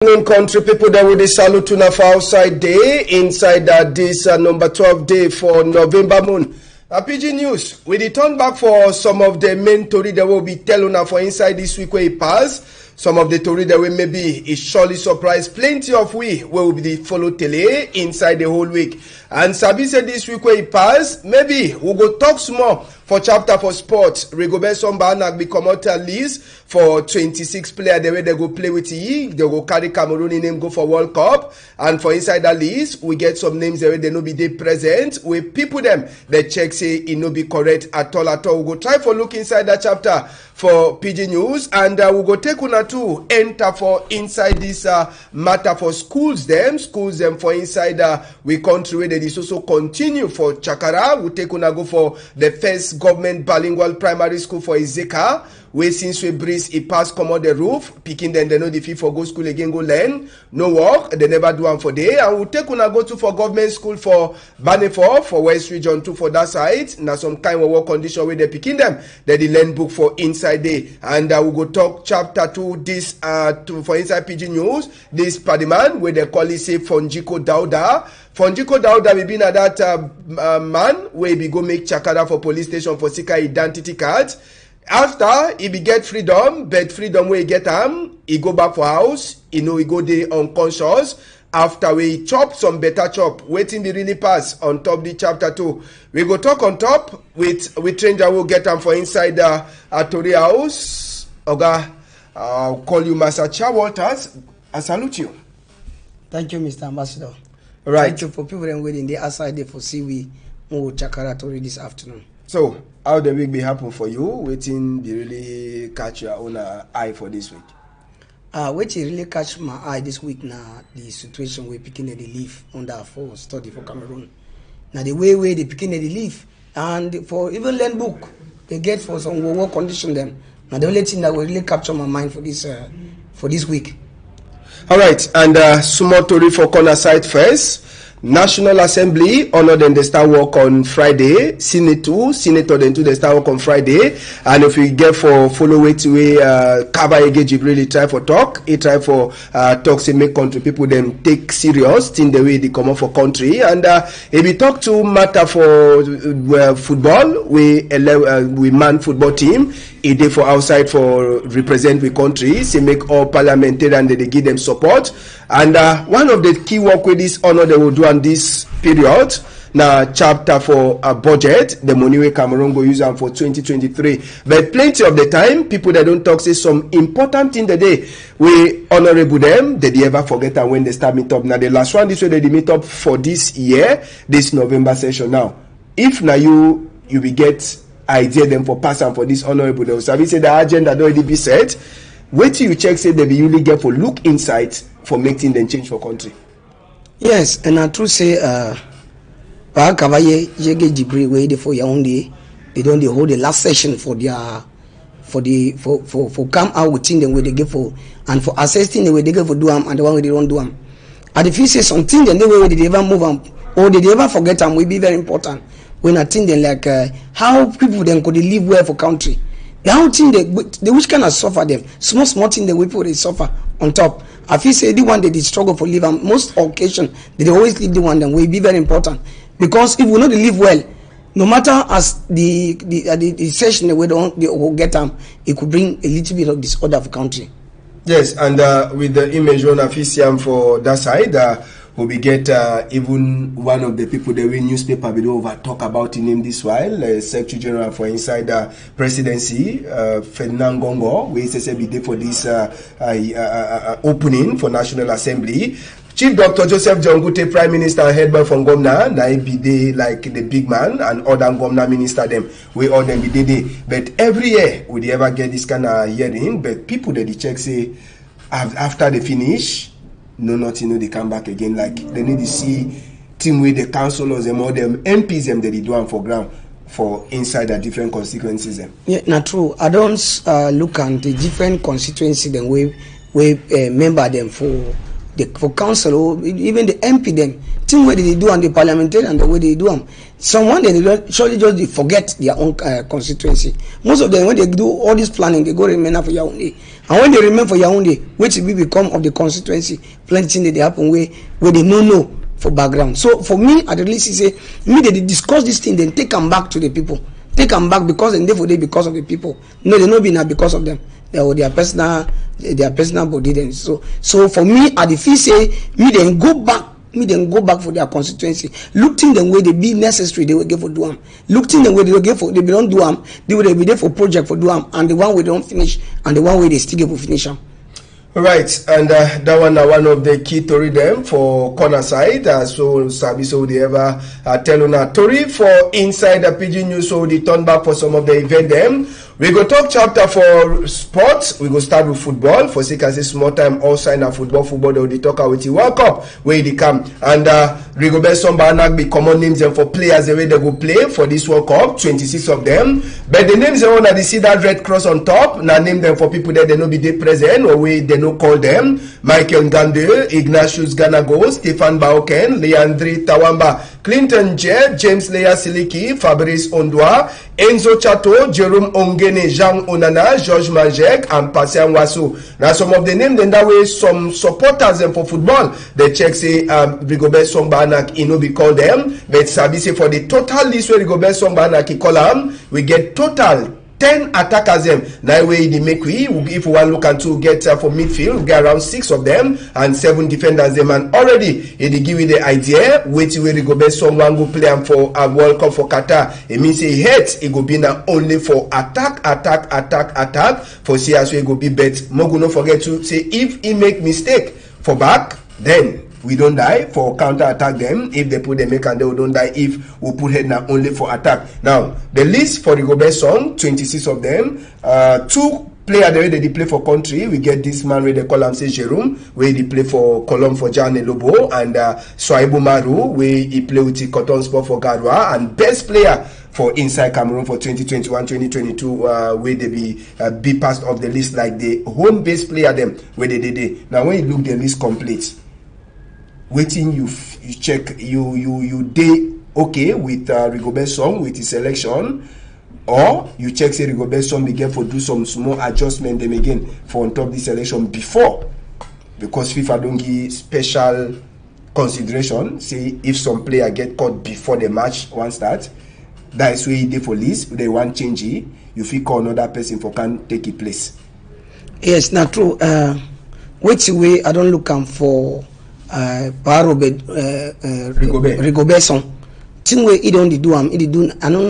In country people that will salute to for outside day inside this number 12 day for November month. Pidgin news we return back for some of the main story that will be telling for inside this week where it pass. Some of the story that we maybe is surely surprised. Plenty of we will be follow tele inside the whole week. And Sabi said this week where it pass, maybe we'll go talk small for chapter for sports. Rigobert Sombanak be come out at least for 26 players the way they go play with ye. They go carry Cameroon in name go for World Cup. And for inside that list, we get some names the way they no be they present. We people them they check say it no be correct at all at all. We go try for look inside that chapter for Pidgin news and we go take una to enter for inside this matter for schools them for inside we country where they also continue for Chakara. We take una go for the first government bilingual primary school for Izeka, where since we breeze it pass come out the roof, picking them they know the fee for go school again go learn, no work, they never do one for day. And we take una go to for government school for Banefo for West Region 2 for that side. Now some kind of work condition where they picking them, they the learn book for inside day. And we go talk chapter 2 this for inside Pidgin news, this Padiman where they call it say Fonjiko Dauda. Fonjiko Dauda we been at that man where we go make Chakara for police station for Sika identity card. After he be get freedom, but freedom where he get he go back for house, he go there unconscious. After we chop some better chop, waiting the really pass on top the chapter 2. We go talk on top with stranger will get for inside the Tori house. Oga, I'll call you Master Cha Walters. I salute you. Thank you, Mr. Ambassador. Right. Thank you for people them waiting the outside there for see we move Chakara Tori this afternoon. So, how the week be happen for you? Waiting be really catch your own eye for this week. What really catch my eye this week now, the situation where picking the leaf under for study for Cameroon. Now the way they picking the leaf and for even learn book they get for some work condition them. Now the only thing that will really capture my mind for this week. All right, and small story for corner side first. National Assembly honored them they start work on Friday. Senator then too they start work on Friday. And if we get for follow it way Kaba Ege Jibril try for talk. He try for talk say make country people them take serious in the way they come up for country. And if we talk to matter for football, we man football team. He dey for outside for represent the country. Say make all parliamentarian they give them support. And one of the key work with this honor they will do on this period now chapter for a budget, the money we Cameroon go use them for 2023. But plenty of the time, people that don't talk say some important thing the day we honorable them, they ever forget and when they start meet up. Now the last one this way they meet up for this year, this November session now. If now you will get idea them for pass and for this honorable them. So I say the agenda don't already be set. Wait till you check say they be usually get for look inside for making them change for country. Yes, and I true say Kavaye Jege Jibril wait for your own day. They don't hold the last session for their for come out within them where they give for and for assessing the way they give for do them and the one where they don't do them. And if you say something then the way they ever move them or they ever forget them will be very important. When I think then like how people then could they live well for country. The whole thing they which kind of suffer them. Small thing the way people they suffer on top. I feel say the one that they struggle for live and most occasion they always leave the one that will be very important. Because if we know they live well, no matter as the session the way they will get them, it could bring a little bit of disorder for country. Yes, and with the image on official for that side, we get even one of the people that we newspaper we over talk about in him this while, Secretary General for inside the presidency, Ferdinand Gongo, we say be there for this opening for National Assembly. Chief Dr. Joseph John Gute, Prime Minister and head boy from Gomna, now be they like the big man and other Gomna minister them. We all them be there. But every year would they ever get this kind of hearing? But people that they check say after they finish, they come back again. Like they need to see team with the councillors and all them MPs them that they do for ground for inside the different constituencies them. Yeah, not true. I don't look at the different constituencies them we member them for council or even the MP them, thing where they do and the parliamentarian the way they do them. Someone they surely just forget their own constituency. Most of them when they do all this planning, they go remain for Yaoundé. And when they remain for Yaoundé, which will become of the constituency, plenty things that they happen where they no know for background. So for me, at least say me they discuss this thing, then take them back to the people. Take them back because and therefore they because of the people. No, they not be not because of them. They were their personal body then. So for me, at the fee say me then go back for their constituency. Look thing them where they be necessary, they will get for do them. Look thing them where they will get for they don't do them, they will be there for project for do them, and the one we don't finish and the one where they still get for finish them. Right, and that one one of the key story them for corner side. So Sabi so they ever tell on a story for inside the Pidgin News. So they turn back for some of the event them. We go talk chapter for sports. We go start with football. For sake as a small time, all sign of football. They talk with the World Cup where they come. And Rigobert Sombanak be common names them for players the way they go play for this World Cup. 26 of them. But the names they want they see that red cross on top. Now name them for people that they know be they present or way they know call them. Michael Gande, Ignatius Ganago, Stefan Bauken, Leandri Tawamba, Clinton J, James Leah Siliki, Fabrice Ondwa, Enzo Chato, Jerome Ongene, Jean Onana, George Majek, and Pasian Wasu. Now some of the names then that way some supporters them for football. They check say Rigobert Songbanak Inobi call them. But Sabi say for the total list where Rigobert Songbanak call them, we get total 10 attackers them. Now way they make if we want look and to get for midfield, we get around 6 of them and 7 defenders them. And already they give you the idea which way they go best someone go play for a World Cup for Qatar. It means it hits it go be now only for attack for see as we go be bet. Mo go not forget to say if he make mistake for back, then we don't die for counter attack them. If they put them make and they don't die if we put head now only for attack. Now the list for the Rigobert song, 26 of them, 2 players the way they play for country. We get this man where they call him say Jerome, where they play for Colombe for Jane Lobo, and Swaibu Maru where he play with the Cotton Sport for Gadwa, and best player for inside Cameroon for 2021-2022 where they be passed off the list like the home base player them where they did. Now when you look the list complete, waiting you check you day okay with Rigobert song with his selection, or you check say Rigobert song begin for do some small adjustment them again for on top this selection before, because FIFA don't give special consideration say if some player get caught before the match one start, that is where they for list they want change it, you feel call another person for can take it place. Yes, not true. Which way I don't look for Rigobert song. Thing where he don't do I don't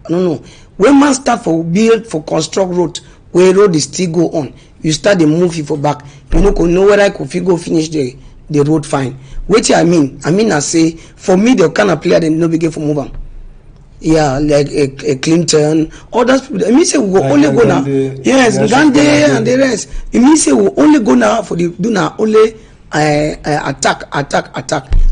know. When man start for build for construct road, where road is still go on, you start the move for back. You know where I could go finish the road fine. Which I mean I say for me the kind of player they no begin for move on. Yeah, like a Clinton, others people. It means say we will only go now. Yes, Gande and the rest. It means say we will only go now for the do now only attack.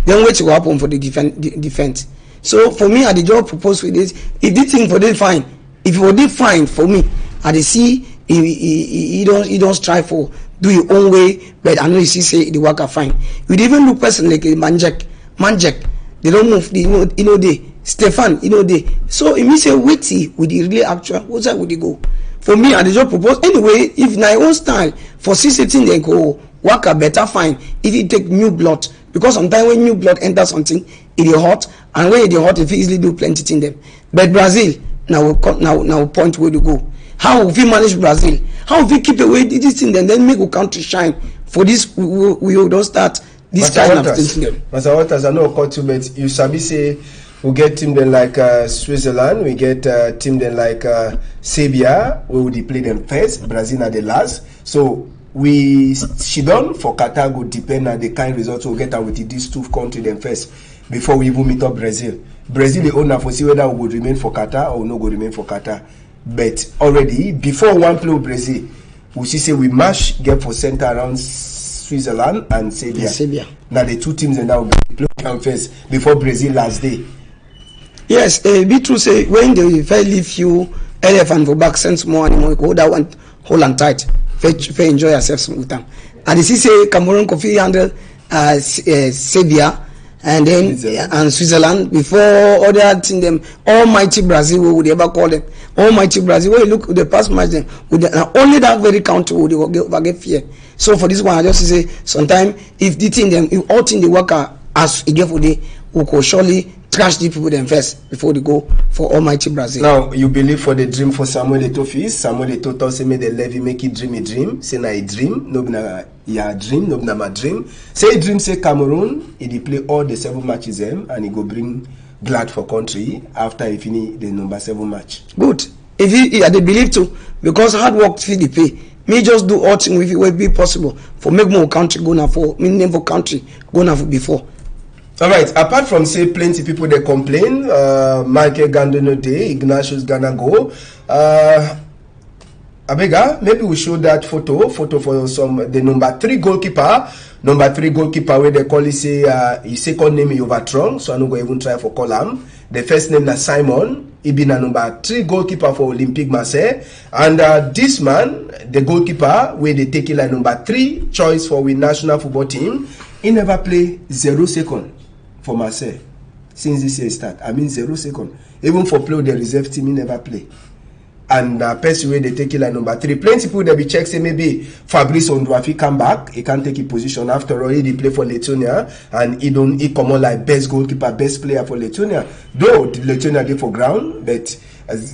Then what will happen for the defense? So for me, I the job proposed with this. If this thing for this fine, if it were this fine for me, I dey see he don't strive for do your own way, but I know you see say the worker fine. You even look person like Manjek, they don't move. They Stefan, they. So it means say witty with the really actual. What side would they go? For me, I the job proposed anyway. If my own style for 16 they go worker better fine if you take new blood, because sometimes when new blood enters something it is hot, and when it is hot it easily do plenty thing them. But Brazil now point where to go. How will we manage Brazil? How will we keep away this thing then make our country shine? For this we don't start this kind of thing. As I know but you sabi say we get team then like Switzerland, we get team then like Serbia, we would play them first, Brazil are the last. So she done for Qatar go depend on the kind of results we'll get out with these 2 countries then first before we even meet up Brazil. Brazil the owner for see whether we would remain for Qatar or no go remain for Qatar. But already before one play with Brazil, we see say we match get for center around Switzerland and Serbia. Now the 2 teams and now will play first before Brazil last day. Yes, be true say when they first leave you elephant for back sense more anymore, you hold that one hold and tight. Enjoy yourself with them. And you see say Cameroon could handle Serbia, and then and Switzerland before other team them almighty Brazil, what would they ever call them? Almighty Brazil. When you look at the past match, then only that very country would they get fear. So for this one, I just say sometimes if the team them, if all team they work as a give for the, we could surely trash the people them first before they go for almighty Brazil. Now you believe for the dream for Samuel Eto'o fees. Samuel Eto'o talk say make the levy make it dream a dream. Say na a dream, no na ya dream, no na my dream. Say dream say Cameroon, he play all the 7 matches them and he go bring glad for country after he finish the number 7 match. Good. If he they believe too, because hard work feed the pay. Me just do all things if it will be possible for make more country go now for me name for country go now for before. All right. Apart from say plenty people they complain, Michael Gandano Day, Ignatius Ghana go. Abega, maybe we show that photo for some the number 3 goalkeeper. Number 3 goalkeeper where they call it say his second name is overthrown, so I no go even try for call him. The first name is Simon. He been a number 3 goalkeeper for Olympique Marseille, and this man, the goalkeeper, where they take it like number 3 choice for with national football team, he never play 0 second for Marseille since this year start. I mean 0 second. Even for play with the reserve team, he never play. And person where they take it like number 3. Plenty people they be check say maybe Fabrice Ondwafi come back. He can't take a position after all. He play for Lithuania and he come on like best goalkeeper, best player for Lithuania. Though the Lithuania they for ground, but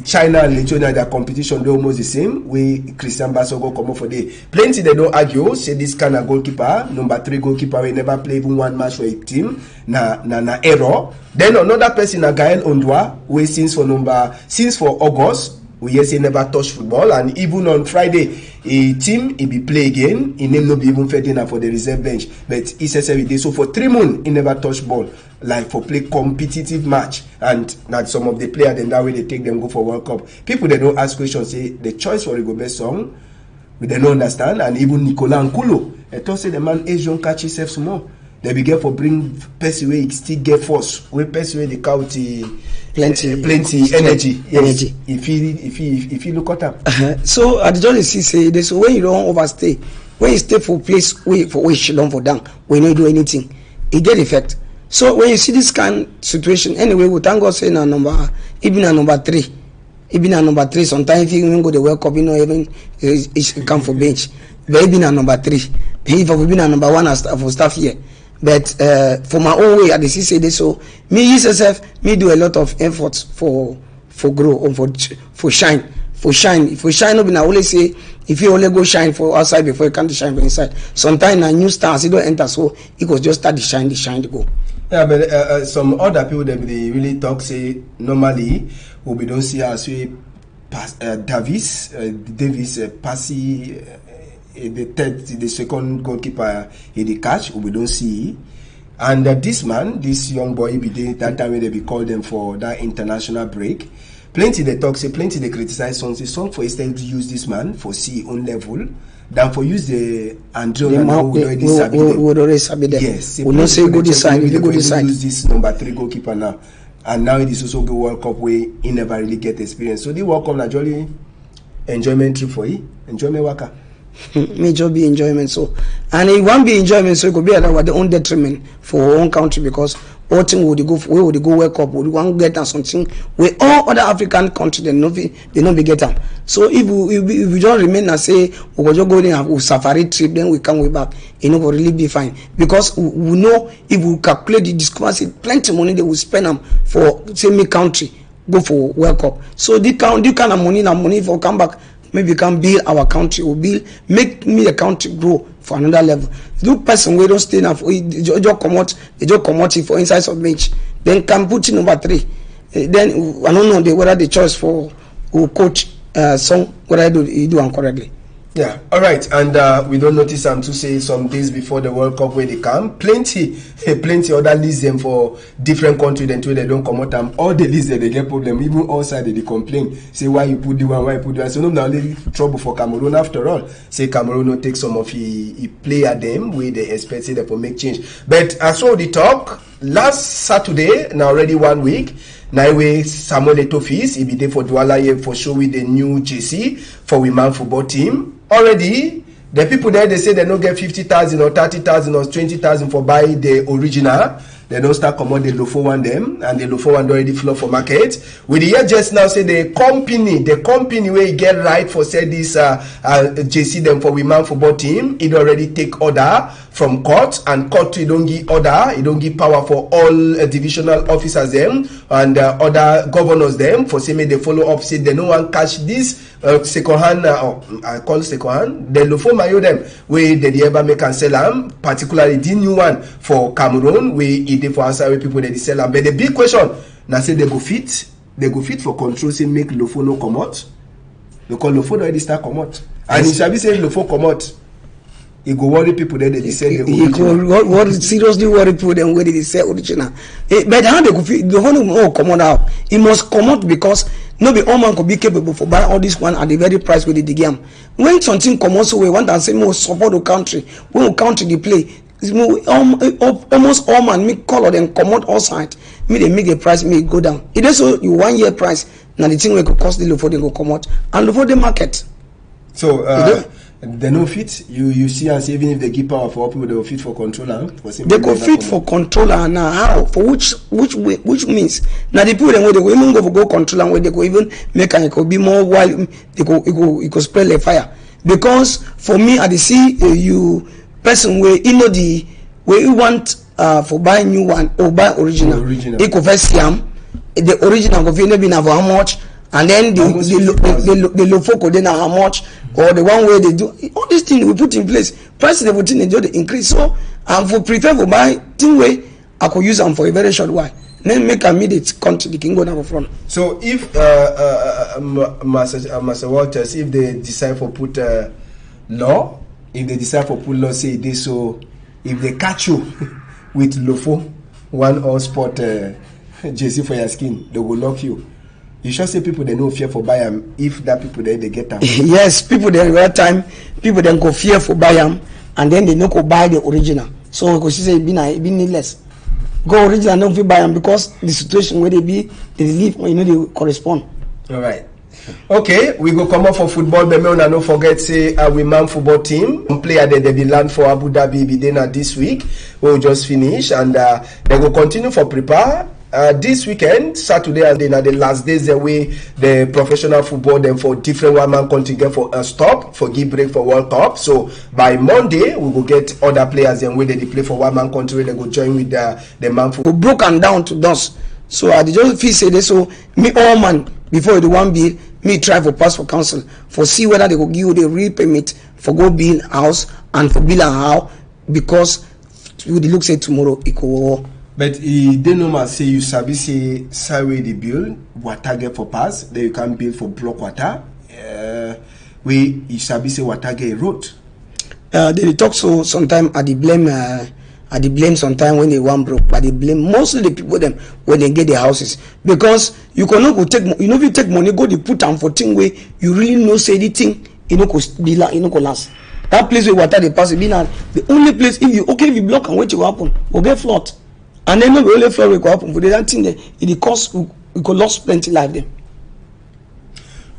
China and Lithuania their competition they almost the same. We Christian Basogo come up for the plenty they don't argue. Say this kind of goalkeeper, number 3 goalkeeper, we never play even 1 match for a team. Na error. Then another person, Gael Ondwa, we since for August. We hear say never touch football, and even on Friday, a team he be play again. He name no be even fed enough for the reserve bench, but he says every day. So for 3 months, he never touch ball, like for play competitive match. And not some of the players, then that way they take them go for World Cup. People they don't ask questions. Say the choice for Rigobert song, we they don't understand. And even Nicolas Nkulo, I thought say the man Asian catch himself small. They be get for bring person where he still get force. We person where the count plenty energy. Yes. If you look at them. So I just say this when you don't overstay, when you stay for place for which you don't for down, when you do anything, it get effect. So when you see this kind of situation, anyway, we thank God say na number even a number 3. Even a number 3, sometimes if you even go to World Cup, you know, even it come for bench. But even a number 3. If I've been a number 1 as for staff here. But for my own way, I just say this. So me yourself, me do a lot of efforts for grow or for shine. For shine, no be na always say if you only go shine for outside before you can't shine for inside. Sometimes a new stars, you don't enter, so it was just start the shine to go. Yeah, but some other people that they really talk say normally we don't see as we Davis Passy. The second goalkeeper he the catch we don't see, and this young boy be there that time when they be called them for that international break. Plenty they talk say plenty they criticize song for instead to use this man for C own level than for use the Andrew we already sabi them. Yes, we not say go this side, we go this side. Use this number 3 goalkeeper now, and now it is also the World Cup where he never really get experience. So the World Cup naturally enjoyment trip for you, enjoyment worker. May just be enjoyment so, and it won't be enjoyment so it could be at their own detriment for our own country because all thing would go where would go World Cup would want get and something where all other African countries they not be get them. So if we don't remain and say we go just go there and we safari trip then we come way back, it will really be fine because we know if we calculate the discrepancy plenty money they will spend them for say me country go for World Cup. So this kind of money for come back. Maybe we can build our country or make me a country grow for another level. Do person we don't stay enough, they just come out for inside of bench. Then can put in number 3. Then I don't know whether the choice for who coach song whether he do correctly. Yeah, all right, and we don't notice them to say some days before the World Cup where they come. Plenty other list them for different countries then they don't come out them. All the lists that they get problem, even outside they complain. Say why you put the one, why you put the one. So no only trouble for Cameroon after all. Say Cameroon will take some of he play at them where they expect say they for make change. But as well the talk last Saturday, now already 1 week. Now we Samuel Eto'o fees, he be there for Douala here for show with the new JC for women football team. Already The people there, they say they don't get 50,000 or 30,000 or 20,000 for buy the original. They don't start command the Lofo one them, and the Lofo one already flow for market. With the year just now say the company where you get right for say this JC them for women football team, it already take order from court, and court you don't give order, you don't give power for all divisional officers them and other governors them for say may they follow up say they no one catch this second hand I call second hand the Lofo mayo them where they ever make and sell them, particularly the new one for Cameroon where it for answer where people they sell them. But the big question now say they go fit for control say make Lofo no come out, because Lofo already start come out, and it shall be saying Lofo come out. It go worry people that they sell the original. Seriously worry people then where they sell original. But how they go fit the whole come out? It must come out because no be all man could be capable for buy all this one at the very price where they game. When something come out so we want and say more support the country, when we country the play. Almost all man make color then come out outside. Me they make the price make go down. It is so you 1 year price. Now the thing we could cost the low for them go come out and low for the market. So they no fit. You see and say even if they give power for people, they will fit for controller. They go fit for controller now. How? For which means now the people then where they go even go controller where they go even make and it could be more while they go spread the fire. Because for me I see you person where you know the where you want for buy new one or buy original. It go first the original go fit be now for how much, and then the low focus then how much, or the one way they do all these things we put in place. Price they put in they just increase. So and for prefer for buy thing way I could use them for a very short while. Then make immediate country the king go down front. So if Master Walters, if they decide for put law. If they decide for pull law, say this, so if they catch you with Lofo, one all sport JC for your skin, they will lock you. You should say people they no fear for buy them if that people there they get them. Yes, people there real time, people then go fear for buy them and then they no go buy the original. So because she say it be needless. Go original don't feel buy them because the situation where they live, you know they correspond. All right. Okay, we go come up for football. But me no forget say we man football team play at the be land for Abu Dhabi be dinner this week. We'll just finish and they will continue for prepare. This weekend, Saturday and then the last days the way the professional football then for different one man contingent for a stop for give break for World Cup. So by Monday we will get other players and where they play for one man country they go join with the man football. Broken down to dust. So I just feel say this so me all man before the one bill me try for pass for council for see whether they go give you the real permit for go build house and for build a house because we look say tomorrow it go. But they normal say you sabi say survey the bill water get for pass then you can build for block water. We you sabi say water get road. They talk so sometimes at the blame sometimes when they want broke, but they blame mostly the people them when they get their houses because you cannot go take you know if you take money go they put them for thing where you really know say the thing you know go last. That place where water they pass it be now the only place if you block and wait to happen will get flood and then no only flood will go happen for that thing there it cost we could lost plenty life them.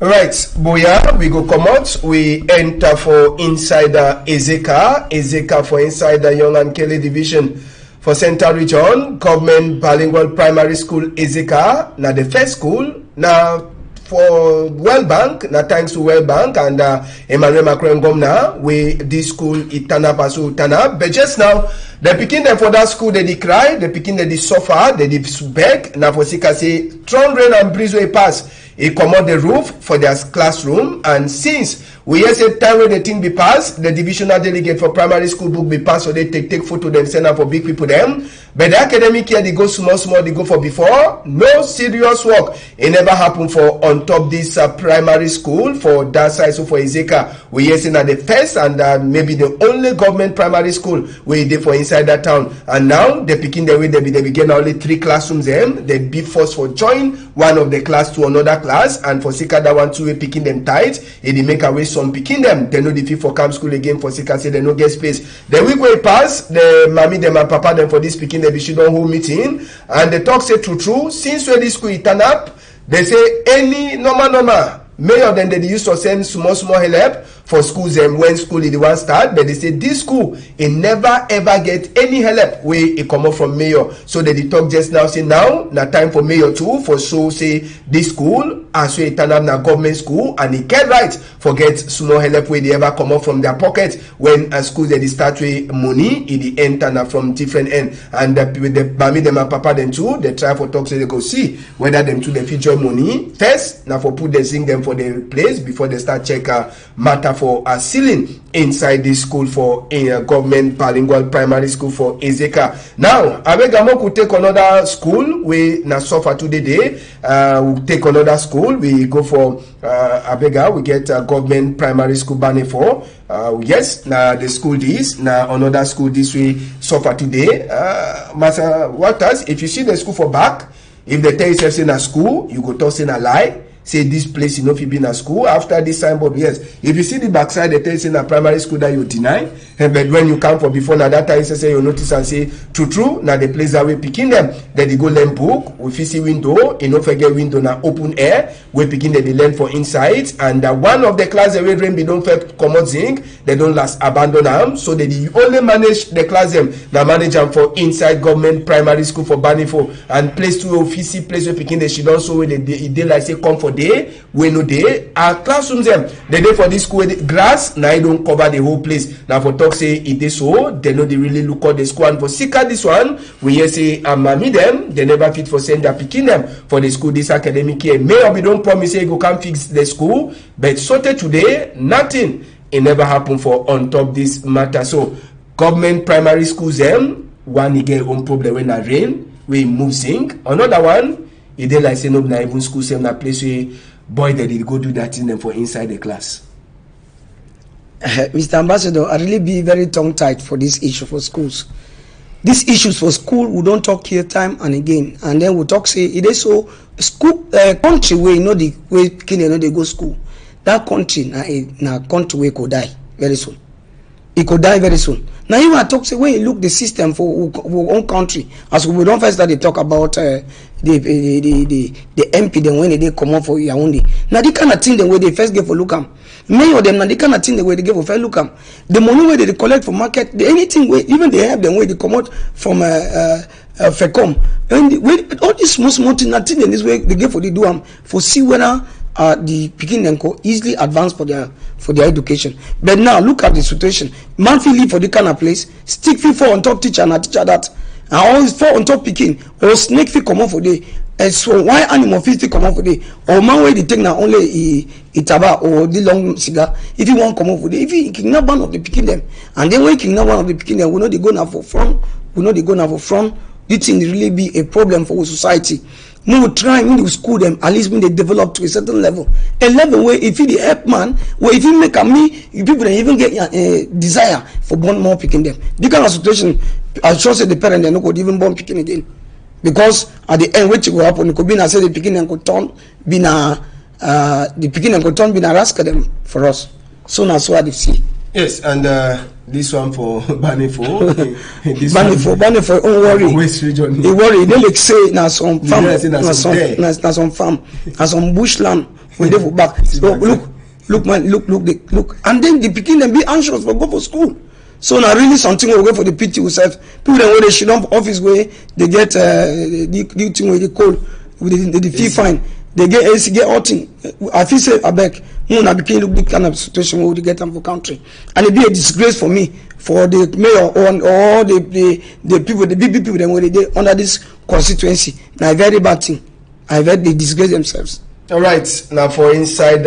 Right, Boya, we go come out. We enter for Insider Ezeka for Insider Young and Kelly Division for Central Region, Government Bilingual Primary School Ezeka. Now the first school, now for World Bank, now thanks to World Bank and Emmanuel Macron Gomna, we this school it turn up as turn up. But just now, they picking them for that school, they cry, they picking they suffer, they beg. Now for Sika say, strong rain and breeze way pass. He come out the roof for their classroom, and since we hear say time when the thing be passed, the divisional delegate for primary school book be passed, so they take photo them send out for big people them. But the academic year they go small, they go for before. No serious work. It never happened for on top this primary school for that side. So for Ezeka, we hear saying that the first and maybe the only government primary school where they for inside that town. And now they picking the way they begin only 3 classrooms them. They be forced for join one of the class to another class, and for Sika that one two way picking them tight. They make away some picking them. They know the fee for camp school again for Sika say they no get space. The week way pass, the mommy them and papa them for this picking they be should don't hold meeting, and they talk say true since when this school turn up, they say any normal mayor then they used to send small help for schools and when school is the one start, but they say this school it never ever get any help where it come up from mayor. So they talk just now say now time for mayor too for so say this school as we turn up na government school and it get right for get small help where they ever come up from their pocket when schools they start with money in the end and from different end and with the mami them and papa them too they try for talk so they go see whether them too they feature money first now for put the sing them for the place before they start check matter for a ceiling inside this school for a government bilingual primary school for Ezeka. Now Abegamo could take another school we na suffer today we'll take another school we go for Abega we get government primary school banning for yes now the school this now another school this we suffer today Master Waters if you see the school for back if they tell you say na school you go toss in a lie say this place you know if you been a school after this signboard yes if you see the backside they tell you say na primary school that you deny but when you come for before na that time you say you notice and say true na the place that we picking them then they go learn book we fit see window you know forget window na open air we picking them they learn for inside and one of the class they will rain be don't fair common zinc they don't last abandon them so they only manage the class them na manage them for inside government primary school for Banifo and place to office place we picking the she don't so they like say come for day we no day our classrooms them the day for this school grass now don't cover the whole place now for talk say it is so they know they really look at the school and for Sika this one we hear say mami them they never fit for send their picking them for the school this academic year may or we don't promise say go come fix the school but so today nothing it never happen for on top this matter so government primary schools them one get own problem when it rain we move zinc another one it dey like say no na even school same na place where boy they did go do that thing them for inside the class. Mr. Ambassador, I really be very tongue-tied for this issue for schools. These issues for school, we don't talk here time and again, and then we talk say it is so school country where you know the way Kenya know they go school. That country na country where could die very soon. It could die very soon. Now you are talk say when you look the system for our own country, as we don't first start they talk about the MP then when they come up for Yaoundé. Now the kind of thing the way they first get for look am. Many of them now the kind of thing the way they get for fair look am. The money where they collect for market, anything where even they have them where they come out from FECOM. And all these small thing, nothing in this way they get for the do am for see whether the Pidgin and co easily advance for their education. But now look at the situation. Man feel live for the kind of place, stick fee for on top teacher and a teacher that, and always fall on top Pidgin, or snake fee come off for day. And so why animal fee come off for day? Or man way they take now only taba or the long cigar. If you want come off for day, if you kidnap one of the Pidgin them, and then when you kidnap one of the Pidgin them, we know they go now for front. We know they go now for front. This thing really be a problem for society. We will try when we school them, at least when they develop to a certain level. A level where if you help man, where if you make a me, people don't even get desire for born more picking them. This kind of situation, I sure say the parent they no could even born picking again. Because at the end, which will happen, it could be na say the picking and could turn be na the picking and could turn be na rascal them for us. So now so what they see. Yes, and this one for Banifo. Banifo, don't worry. West region. They worry. They like say na some farm, na some farm, na some bushland. When they go back, so look, man, look, and then the Pidgin them be anxious for go for school. So now really something will go for the PT yourself. People then when they should up office where they get the thing where they call the fee fine. They get AC, get all thing. I feel say I beg. I became look the kind of situation where we get them for country, and it be a disgrace for me, for the mayor or the people, the big people them where they under this constituency. Now a very bad thing. I heard they disgrace themselves. All right, now for inside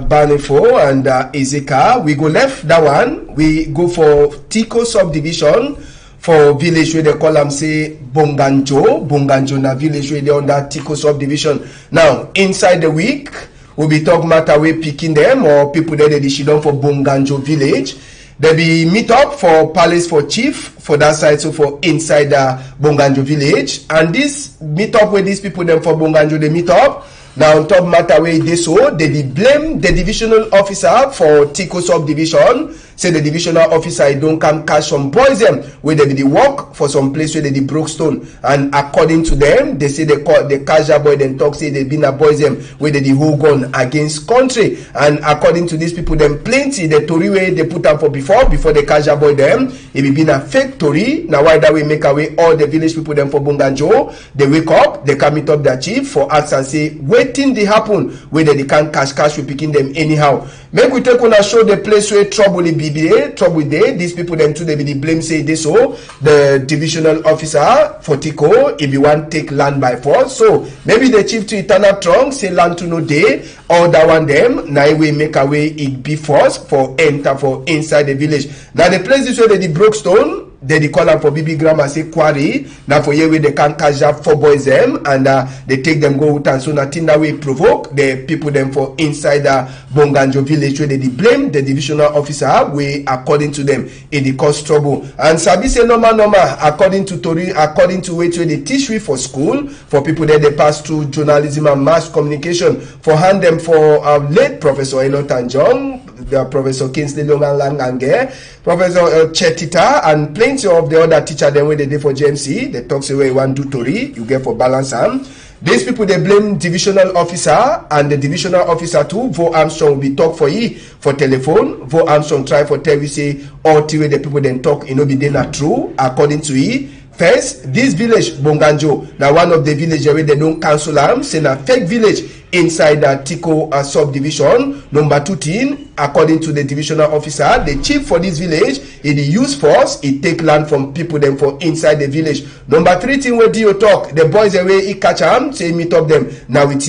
Banifo and Ezeka, we go left that one. We go for Tico subdivision. For village where they call them say Bonganjo na village where they under Tico subdivision. Now inside the week we'll be talking matter we picking them or people that they should for Bonganjo village. There be meet up for palace for chief for that side, so for inside the Bonganjo village. And this meet up with these people them for Bonganjo they meet up. Now on top matter where they so they be blame the divisional officer for Tico subdivision. say the divisional officer don't come catch some boys them where they be the work for some place where they broke stone, and according to them, they say they call the casual boy then talk say they been a boys them where they hold gun against country, and according to these people them plenty the Tory way they put up for before the casual boy them it be been a fake Tory. Now why that we make away all the village people them for Bonganjo, they wake up, they come meet up their chief for ask and say waiting they happen where they can't cash we picking them anyhow. Make we take on a show the place where trouble be there, trouble there. These people them too they be the blame say this so the divisional officer for Tico if you want take land by force. So maybe the chief to eternal trunk say land to no day or that one them now we make away it be force for enter for inside the village. Now the places where they broke stone, they call them for BB grammar say quarry. Now for here where they can catch up 4 boys them and they take them go out, and so nothing that way provoke the people them for inside the Bonganjo village where they blame the divisional officer where according to them it cause trouble. And Sabi say normal according to Tori, according to where they teach we for school for people that they pass through journalism and mass communication for hand them for late Professor Enotan John, the Professor Kingsley Longan Langange, Professor Chetita, and plenty of the other teacher them when they did for GMC. They talk say where you want do Tory, you get for balance arm. These people they blame divisional officer, and the divisional officer too, Vo Armstrong will be talk for ye for telephone. Vo Armstrong try for tell we say all the way the people then talk, be they not true according to ye. First, this village Bonganjo, now one of the villages where they don't cancel them, say na fake village inside the Tico subdivision. Number 2, according to the divisional officer, the chief for this village, he use force, he take land from people them for inside the village. Number 3 thing where Dio talk, the boys away he catch them, say meet up them. Now it's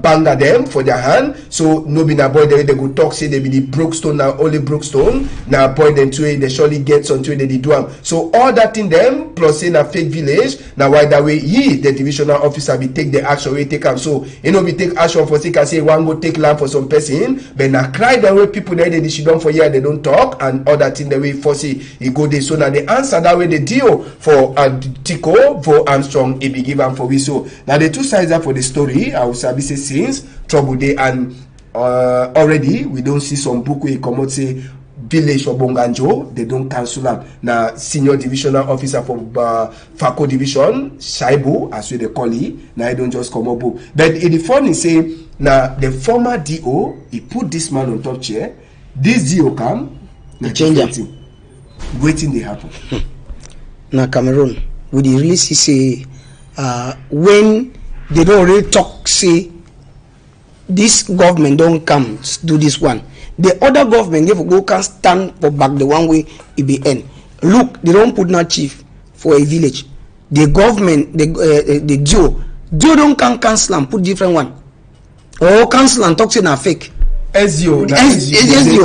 banga them for their hand. So no be na boy they go talk, say they be the broke stone, now only broke stone. Now boy them to they surely get something they do them. So all that in them plus in a fake village. Now why that way he the divisional officer be take the action we take them. So be take action for say say one go take land for some person, but now cry the way people there they don't for here they don't talk and all that in the way for say he go there. So now the answer that way the deal for Tico for Armstrong it be given for we. So now the two sides are for the story. I will say since trouble day and already we don't see some book where come out say village for Bonganjo, they don't cancel them. Now senior divisional officer for Fako division, Shaibu, as we they call it, now I don't just come up. But in the funny say, now the former DO, he put this man on top chair, this DO come, now change him. Waiting they happen. Now Cameroon, would you really see say when they don't really talk, say this government don't come do this one. The other government if go can stand for back the one way it be end. Look, they don't put no chief for a village. The government, the Joe don't can cancel and put different one. Or cancel and talk say na fake. SDO,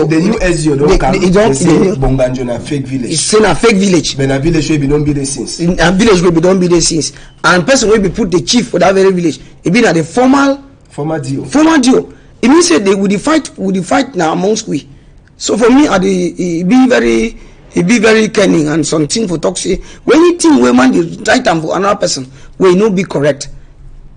the new SDO don't come. They say Bonganjo na fake village. It's saying a fake village. But a village will be don't be there since. In a village will be don't be there since. And person will be put the chief for that very village. It be na the former DO. It means that they would fight now amongst we. So for me, it be very cunning and something for talk say when you think woman you right time for another person where no be correct,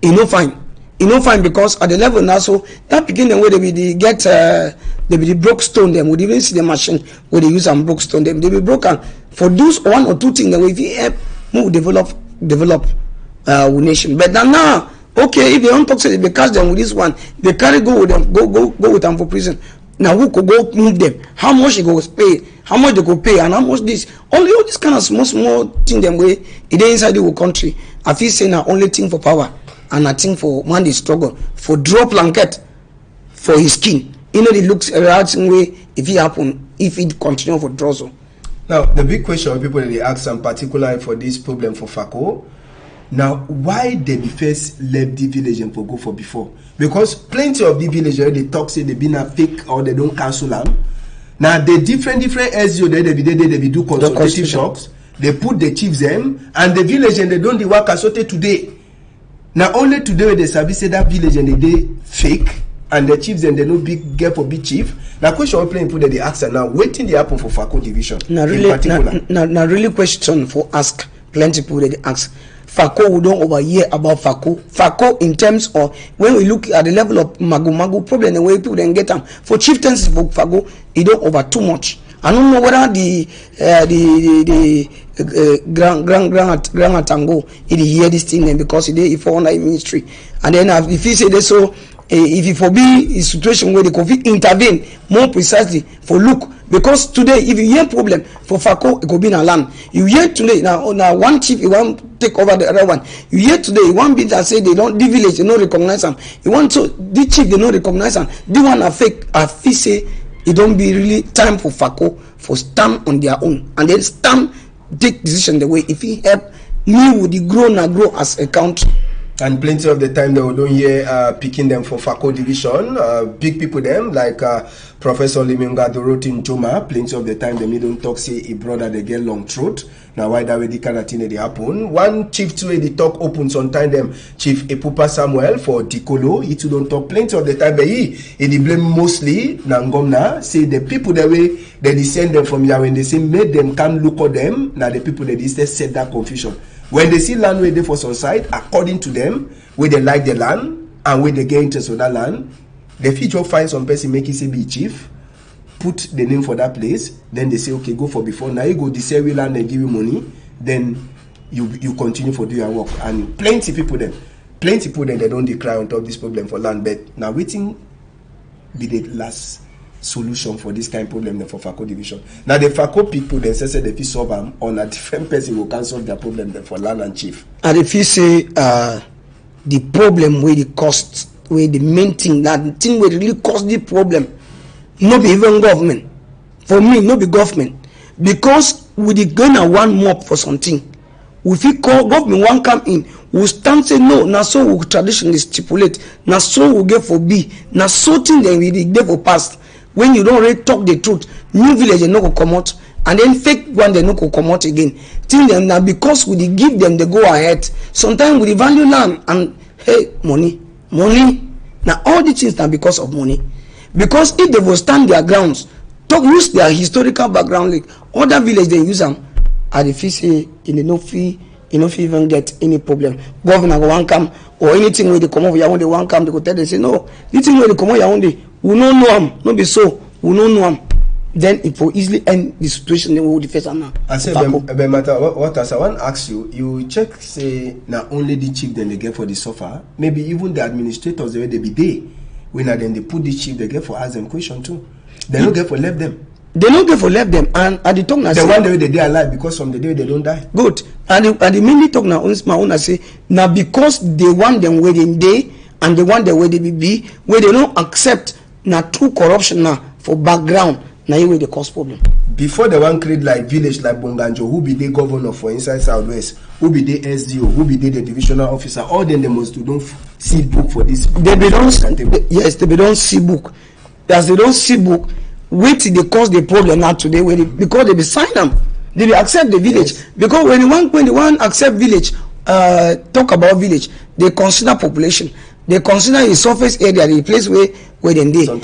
it no fine. It no fine because at the level now so that beginning where they be the broke stone them would even see the machine where they use and broke stone them they be broken for those 1 or 2 things that if you help move develop nation. But now. Okay, if they don't talk, say they catch them with this one, they carry go with them, go with them for prison. Now who could go move them? How much they go pay? How much they go pay? And how much this? Only all this kind of small thing them way it inside the whole country. I feel say now only thing for power and I think for man they struggle for draw blanket for his skin. You know it looks around way if it happen if it continue for draw so. Now the big question people they ask in particular for this problem for Fako. Now, why they be first left the village and for go for before? Because plenty of the villagers they talk say they been a fake or they don't cancel them. Now the different SEO they be do consultative shops. They put the chiefs them and the village and they don't the work as today. Now only today they service that village and they fake and the chiefs and they no big get for big chief. Now question we playing put the answer now waiting the happen for Fako division. Now really question for ask plenty people they ask. Fako, we don't overhear about Fako. Fako in terms of when we look at the level of Magu problem, the way people then get them for chieftains for Fako, it don't over too much. I don't know whether the Grand Tango he hear this thing then because he fall under ministry, and then if he say this so. If it for be a situation where they could intervene more precisely for look, because today if you hear problem for Fako, it could be in a land. You hear today now one chief you want take over the other one. You hear today one bit that say they don't the village they don't recognize them. You want to the chief they don't recognize them. The one a fake a fee say it don't be really time for Fako for stand on their own and then stand take decision the way if he help me would grow as a country. And plenty of the time they don't hear picking them for Fako division. Big people them like Professor Liminga Dorotin Joma. Plenty of the time they don't talk say a brother they get long throat. Now why that way the kind of thing they happen. One chief too they talk open sometimes them Chief Epupa Samuel for Dikolo. He too don't talk plenty of the time but he blame mostly Nangomna. Say the people that way they send them from here when they say made them come look at them. Now the people that they set that confusion. When they see land where they for some side, according to them, where they like the land and where they get interest in that land, the future find some person make it say be chief, put the name for that place, then they say okay go for before. Now you go the sell land and give you money, then you continue for do your work. And plenty people then they don't decry on top this problem for land, but now waiting be the last solution for this kind of problem for Fako division. Now the Fako people then say they feel solve them on a different person who can solve their problem for land and chief. And if you say the problem where the cost, where the main thing that thing where really cause the problem, not be even government. For me, not be government, because we the gonna one mop for something. If we call government one come in, we stand say no. Now so we traditionally stipulate. Now so we get for B. Now so thing then we get for past. When you don't really talk the truth, new village they no go come out, and then fake one they no go come out again. Till them now because we give them the go ahead. Sometimes we value land and hey money. Now all these things are because of money. Because if they will stand their grounds, talk use their historical background like other village they use them, and if you say in the no fee, you know if you even get any problem. Governor go one come or anything where they come over, you want they one come, they go tell them say no, this thing where they come over, you want they we don't know him, not be so, we don't know him. Then it will easily end the situation. Then we will defend now. I say, but matter what I want to ask you, you check say now only the chief then they get for the sofa, maybe even the administrators the way they be there, when then they put the chief they get for ask them question too. They don't get for left them. They don't get for left them, and at the talk now the one day they are alive because from the day they don't die. Good, and the mainly talk now on my own I say now because they want them where they day and they want the way they be where they don't accept. Now true corruption now for background now you will the cause problem. Before the one create like village like Bonganjo, who be the governor for inside Southwest, who be the SDO, who be the divisional officer, all them they must do don't see book for this. They don't see book. As they don't see book, wait till they cause the problem now today because they be sign them. They will accept the village. Yes. Because when the one accept village, talk about village, they consider population. They consider a surface area, the place where then they know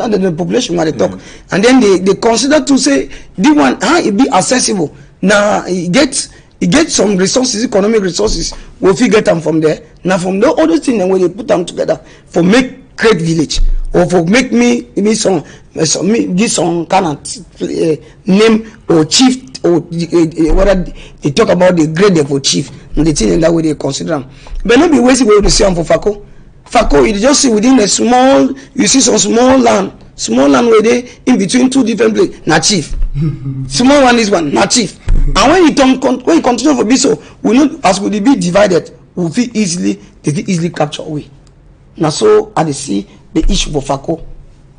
the population where they talk, and then they consider to say the one how it be accessible. Now it gets some resources, economic resources. We'll figure them from there. Now from the other thing, then when they put them together for make great village or for make me this some kind of name or chief. Or whether they talk about the grade for chief and the thing in that way they consider them. But not be wasting where they see them for Fako. Fako, you just see within a small, you see some small land where they in between two different places. Not chief. Small one is one, not chief. And when you continue for be so, we know as we be divided, we feel easily capture away. Now so I see the issue for Fako.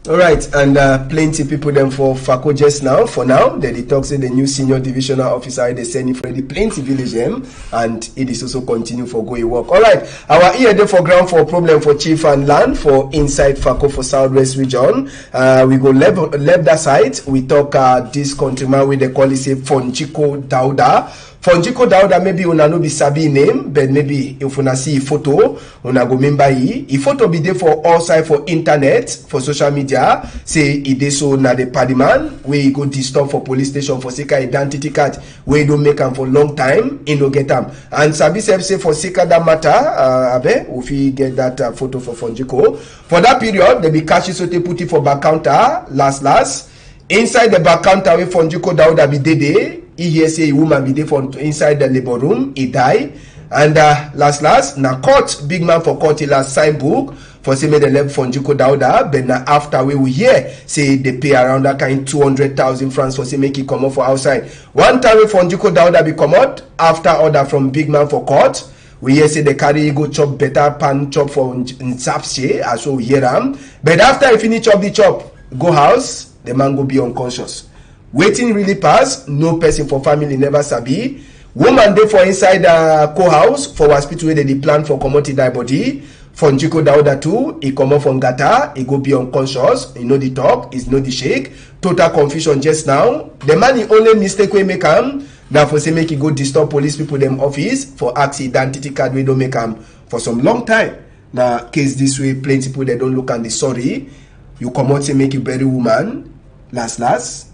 All right, and plenty people them for Fako just now. For now, they talk say the new senior divisional officer they send for the plenty village them, and it is also continue for going work. All right, our ear there for ground for problem for chief and land for inside Fako for Southwest region. We go left that side. We talk this countryman with the call it say Fonchiko Dauda Fonjiko Dauda, maybe una no be sabi name, but maybe if una see a photo, una go remember he. A photo be there for all side for internet, for social media. Say he dey so na the party man where he go disturb for police station for sake identity card where he don't make am for long time, he no get am. And sabi self say for sake that matter, abe, if he get that photo for Fonjiko. For that period, they be cash so they put it for back counter last. Inside the back counter where Fonjiko Dauda be dey. He hear say a woman be there for inside the labor room, he die. And last, na court, big man for court, he last sign book for say me the left Fonjiko Dauda. But now after we hear say they pay around that kind 200,000 francs for say make it come out for outside. One time when Fonjiko Dauda be come out after order from big man for court. We hear say the carry go chop better pan chop for Nzapse, as so we hear them. But after he finish up the chop, go house, the man go be unconscious. Waiting really pass, no person for family never sabi. Woman dey for inside the co-house for hospital where they plan for commodity die body. Fonjiko Dauda too, he come up from Gata, he go be unconscious, he know the talk, he know the shake. Total confusion just now. The man the only mistake we make him, now for say make he go disturb police people them office for ask identity card we don't make him for some long time. Now case this way, plenty people they don't look and they sorry. You come out say make you bury woman, last.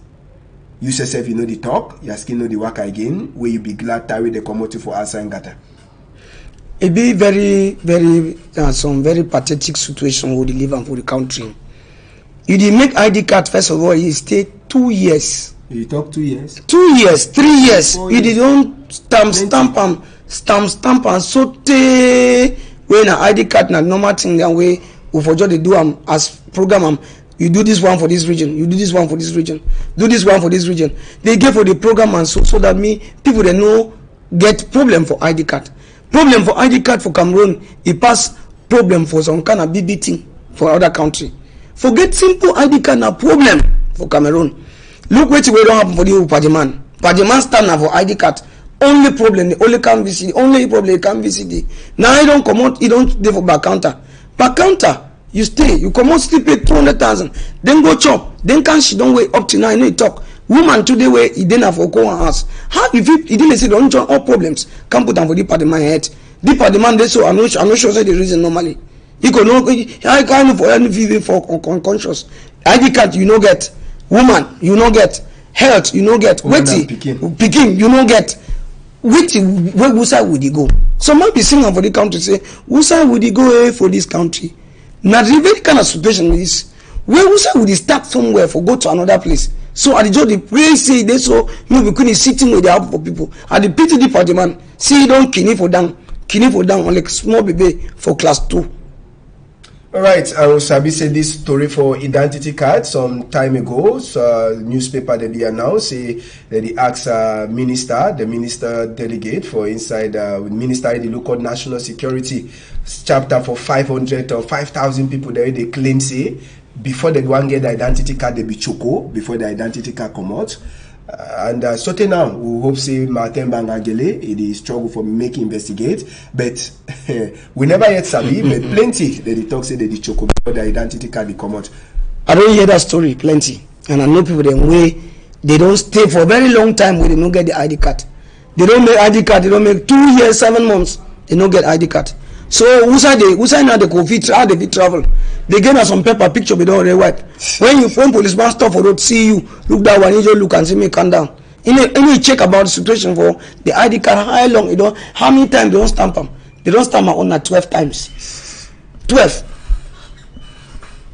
You yourself, you know the talk, your skin know the work again, where you be glad that way they come out for us and Gata. It be very, very, some very pathetic situation where they live and for the country. You did make ID card, first of all, you stay 2 years. You talk 2 years? 2 years, 3 years. You years. did don't stamp and so when an ID card na normal thing that way, we for just do as program you do this one for this region, you do this one for this region, do this one for this region. They give for the program and so that people they know get problem for ID card. Problem for ID card for Cameroon, it pass problem for some kind of BB thing for other country. Forget simple ID card na problem for Cameroon. Look what we don't happen for the Pidgin. Pidgin stand now for ID card. Only problem, the only can visit, only problem can visit. Now I don't come out, you don't dey for back counter. Back counter. You stay, you come out, still pay 200,000, then go chop, then can she don't wait up to now, you know you talk. Woman today where he didn't have for go and ask. How if he didn't say don't join all problems, can't put them for the part of my head. The part of man they so I'm not sure say the reason normally. He could know I can't for any for unconscious. ID card you no get, woman you no get, health you no get, waiting, picking you no get. Waiting where side would he go? Some might be singing for the country say, who side would he go for this country? Now the very kind of situation is where would he start somewhere for go to another place? So at the job the pray say they so maybe couldn't sitting with the help for people. At the PTD party man, see don't kidney for down on like small baby for class 2. Alright, I was sabi say this story for identity card some time ago. So newspaper they be announced say that they ask the minister delegate for inside minister in the local national security chapter for 500 or 5,000 people there they claim say before they go and get the identity card they be choco before the identity card come out. And so now we hope say Martin Bangangele it is struggle for make investigate, but we never yet sabi, but plenty they talk say they choco before the identity card they come out. I don't hear that story plenty, and I know people them way they don't stay for a very long time when they don't get the ID card. They don't make ID card. They don't make 2 years, 7 months. They don't get ID card. So who say now they go fit how they fit travel? They get us some paper picture we don't already wipe. When policeman stop for road see you, look that one, you just look and see me calm down. You check about the situation for the ID card, how long you don't, how many times they don't stamp them. They don't stamp on 12 times. 12.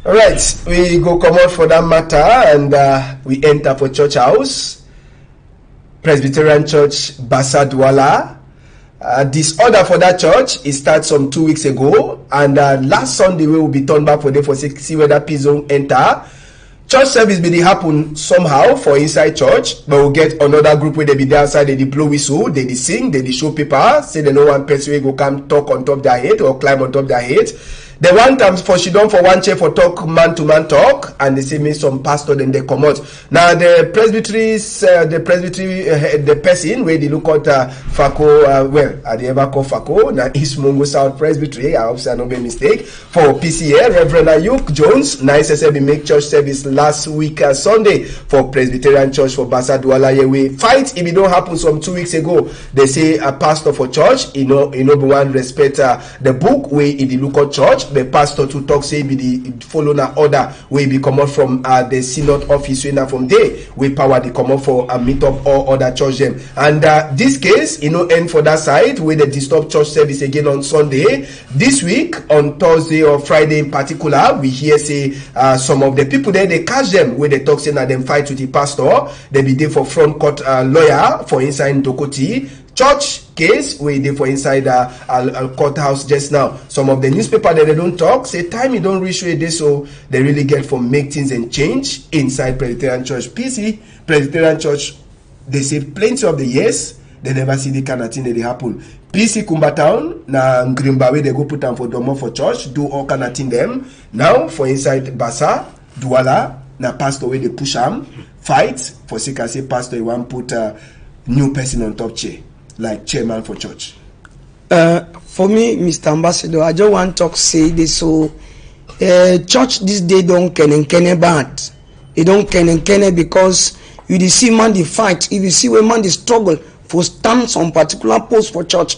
Alright, we go come out for that matter and we enter for church house. Presbyterian Church Basadwala. This order for that church it starts some 2 weeks ago, and last Sunday we will be turned back for them for see whether Pidgin enter. Church service be happen somehow for inside church, but we'll get another group where they be there outside, they blow whistle, they sing, they show paper, say they know one person will go come talk on top their head or climb on top their head. They want for she done for one chair for talk man to man talk, and they say me some pastor then they come out. Now the person where they look at Fako are they ever call Fako? Now East Mungo South Presbytery, I hope I no be mistake. For PCA, Reverend Ayuk Jones, nice SSB make church service last week Sunday for Presbyterian Church for Basa Douala Yewe. Fight if it don't happen some 2 weeks ago. They say a pastor for church, be one respect the book where in the local church. The pastor to talk say be the follow na order we be come out from the synod office we now from there we power the come out for meet up all other church them, and this case end for that side where they disturb church service again on Sunday. This week on Thursday or Friday in particular, we hear say some of the people there they catch them where they talk say na them fight with the pastor. They be there for front court lawyer for inside Dokoti church case where they for inside a courthouse just now. Some of the newspaper that they don't talk say time you don't reach where they so they really get for make things and change inside Presbyterian Church. PC Presbyterian Church, they say plenty of the years they never see the kind of thing that they happen. PC Kumba Town na Ngrimba where they go put them for domo for church, do all kind of thing them. Now for inside Basa Douala na pastor where they push them fight for say pastor you want put a new person on top chair like chairman for church. For me, Mr. Ambassador, I just want to talk say this so church this day don't kene bad. They don't kene because you see man the fight. If you see when man the struggle for stand some particular post for church,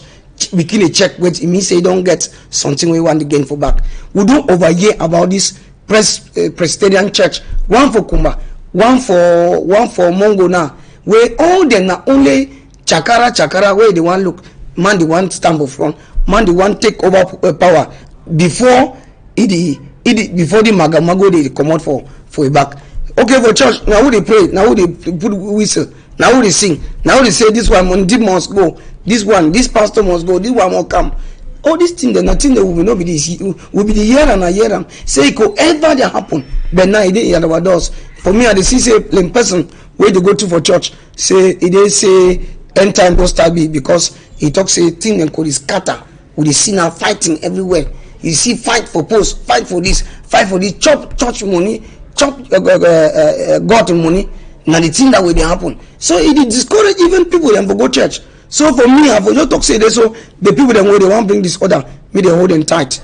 we kill a check with it means say don't get something we want to gain for back. We don't overhear about this Presbyterian church. One for Kumba, one for Mongo now. Where all them not only chakara where they want look man they want stand up front, man they want take over power before before the magamago they come out for a back. Okay, for church now who they pray, now who they put whistle, now who they sing, now they say this one must go, this pastor must go, this one must come. All these things, the nothing that will not be this will be the year and a year. Say it could ever they happen, but now it is our doors. For me, I see say in person where they go to for church, say it say end time go start be because he talks say thing and could scatter with the sinner fighting everywhere. You see fight for post, fight for this, chop church money, chop God money. Now the thing that will happen. So it discourage even people them for go church. So for me, I for just talk say this so the people them where they want bring this order, me they hold them tight.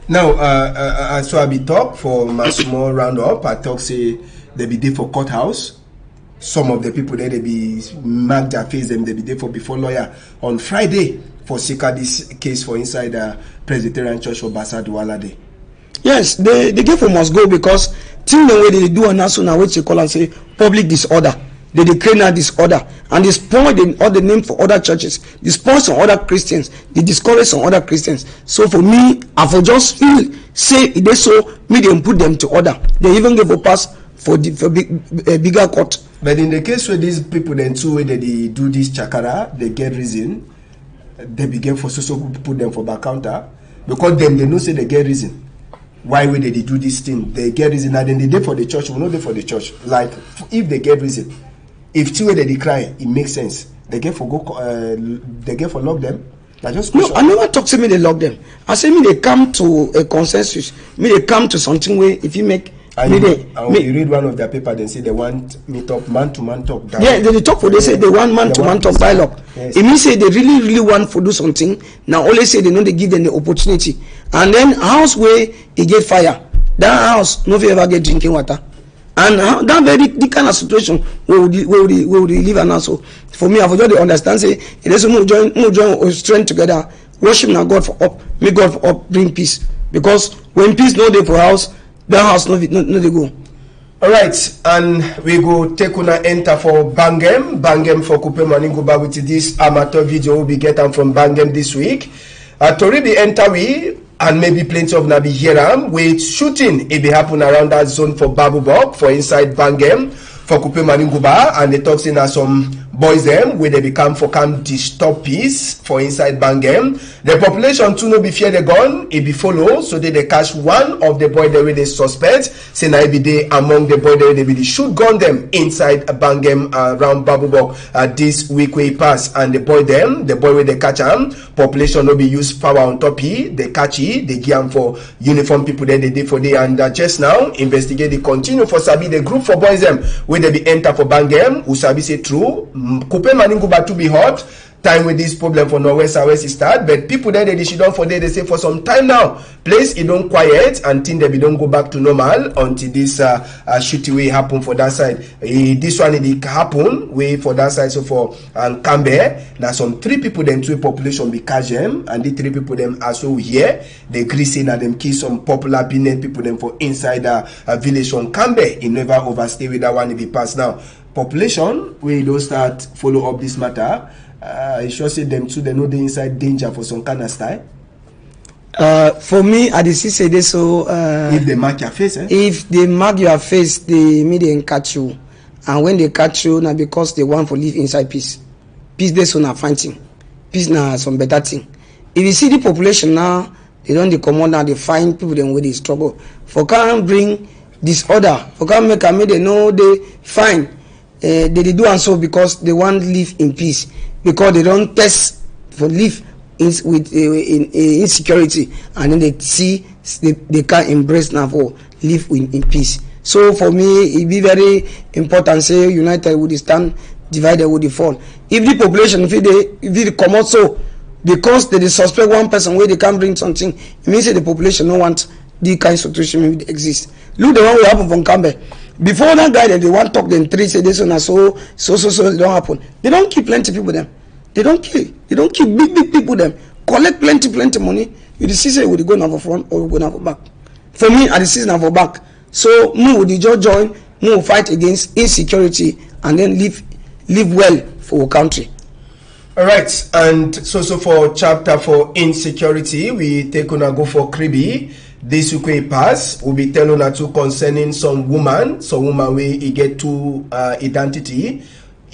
Now, so I be talk for my small roundup. I talk say they be there for courthouse. Some of the people there they be mark their face them they be there for before lawyer on Friday for seeker this case for inside the Presbyterian Church for Basa Douala Day. Yes, they give for must go because thing the way they do an answer now which they call and say public disorder. They declare disorder and they spoil all the name for other churches. They spoil some other Christians. They discourage some other Christians. So for me, I for just feel say they so me they put them to order. They even give a pass for bigger court. But in the case where these people then too where they do this chakara, they get reason. They begin for so put them for back counter because them they know say they get reason. Why would they do this thing? They get reason and then they do for the church. We know they for the church. Like if they get reason. If two way they decry, it makes sense. They get for lock them. I just no, I never talk to me they lock them. I say me they come to a consensus. Me they come to something where if you make you read one of their paper, they say they want meet up man to man talk. Dialogue. Yeah, they talk for they say they want man to man talk dialogue. Yes. It means say they really want to do something. Now only say they know they give them the opportunity. And then house where they get fire, that house no ever get drinking water. And that very the kind of situation where we live and also for me I forgot to understand say it is no join strength together worship now God for up make God for up bring peace because when peace no dey for house that house no dey go. All right, and we go take una enter for Bangem for Coupe Morning go back with this amateur video we get them from Bangem this week. Tori be enter we. And maybe plenty of Nabi Hiram with shooting it be happen around that zone for Babubok for inside Bangem for Coupe Maninguba and they talk in some boys them where they become for come disturb peace for inside Bangem. The population too no be fear the gun, it be follow, so they catch one of the boy there with they suspect, say na be they among the boy there they be the shoot gun them inside Bangem around Babubok this week we pass, and the boy where they catch him, population no be use power on top he, they catch he, they give him for uniform people there they did for day, and just now investigate they continue for Sabi the group for boys them where they be enter for Bangem, who Sabi say true. Coupe Maninguba to be hot. Time with this problem for Northwest and West start, but people there they should don't for there they say for some time now. Place it don't quiet until they don't go back to normal until this shooting way happen for that side. This one it happen way for that side. So for Cambe, now some 3 people them 2 population be catch them, and the 3 people them also here they agree saying that them kill some popular Benin people them for inside a village on Cambe. It never overstay with that one if it pass now. Population we don't start follow up this matter. I sure say them too, they know the inside danger for some kind of style. For me, I just say this so. If they mark your face, if they mark your face, they immediately catch you, and when they catch you, now because they want to live inside peace. Peace, they so not fighting. Peace now some better thing. If you see the population now, they don't the command now they find people them where they struggle. For can bring disorder, for can make they know they find. They do and so because they want to live in peace, because they don't test for live with insecurity, and then they see they can embrace now for live in peace. So for me it be very important say united would stand, divided would fall. If the population if they come out so because they suspect one person where they can bring something, it means that the population no want the kind of situation that exist. Look the one will happen from Campbell. Before that guy that they want to talk them 3 say this one so it don't happen. They don't keep plenty people them. They don't keep big people them. Collect plenty money. You see say would go now for front or go now for back. For me at the season now for back. So move with the just join, move fight against insecurity, and then live well for our country. All right, and so for chapter for insecurity, we take on a go for Kribi. This week pass, we'll be telling us concerning some woman we get 2 identity.